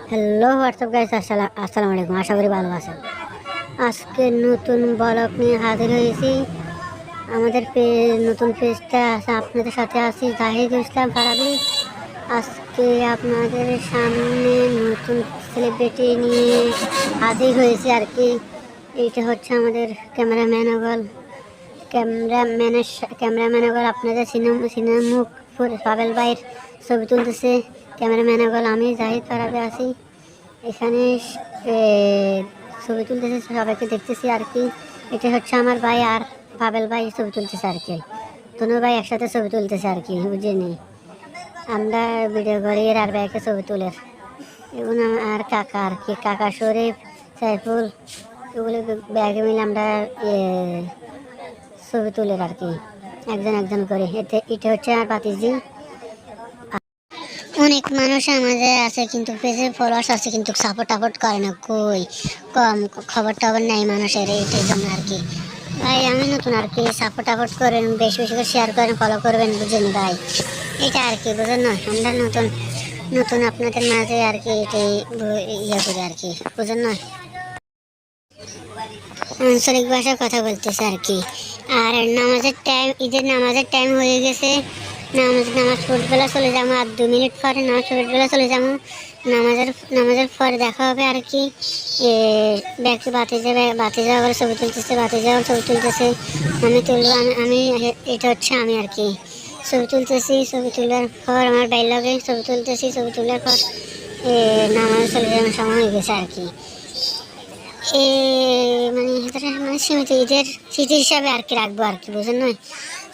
Hello WhatsApp guys, আসসালামু আলাইকুম। আশা করি ভালো আছেন। আজকে নতুন ব্লগ নিয়ে হাজির হয়েছি। আমাদের নতুন পেজটা আছে, আপনাদের সাথে আছি জাহিদ ইসলাম ফারাবি। আজকে আপনাদের সামনে নতুন সেলিব্রিটি নিয়ে হাজির হয়েছি আর কি। এইটা হচ্ছে আমাদের ক্যামেরাম্যান ওগল আপনাদের সিনেমুখ পাবেল ভাইয়ের ছবি তুলতেছে। ক্যামেরাম্যান ওগল আমি জাহিদ ফারাবি আছি এখানে। ছবি তুলতেছে, সবাইকে দেখতেছি আর কি। এটা হচ্ছে আমার ভাই আর পাবেল ভাই ছবি তুলতেছে আর কি। দুনো ভাই একসাথে ছবি তুলতেছে আর কি, বুঝিনি। আমরা ভিডিও করি আর ভাইকে ছবি তুলে, এবং আর কাকা আর কি, কাকা শরীফ সাইফুল, এগুলো ব্যাগে মিলে আমরা ছবি তুলে আর কি, একজন একজন করে। এটা হচ্ছে আমার পাতিজি। অনেক মানুষ আমাদের আছে কিন্তু পেজে ফলোয়ার্স আছে কিন্তু সাপোর্ট করে না, কই কম খবর টবর নেই মানুষের, এইটার জন্য আর কি। ভাই আমি নতুন আর কি, সাপোর্ট করেন, বেশি বেশি করে শেয়ার করেন, ফলো করবেন, বুঝেন ভাই। এটা আর কি, বুঝেন না, আমরা নতুন নতুন আপনাদের মাঝে আর কি এটাই ইয়ে করি আর কি, বুঝেন না। আঞ্চলিক ভাষায় কথা বলতেছে আর কি। আর ঈদের নামাজের টাইম হয়ে গেছে। নামাজ পড়বেলা চলে যাবো, আর 2 মিনিট পরে নামাজ পড়বেলা চলে যাবো। নামাজের পরে দেখা হবে আর কি। বাতি যাওয়ার ছবি তুলতেছে, ছবি তুলতেছে, আমি তুলবো। আমি এটা হচ্ছে আমি আর কি, ছবি তুলতেছি। ছবি তোলার পর আমার বাইর লাগে, ছবি তুলতেছি। ছবি তোলার পর নামাজ চলে যাওয়ার সময় হয়ে গেছে আর কি। মানে সীমিত ঈদের স্মৃতি হিসাবে আর কি রাখবো আর কি, বুঝেন না,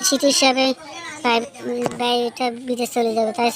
স্মৃতি হিসাবে। তাই এটা বিদেশ চলে যাবে, তাই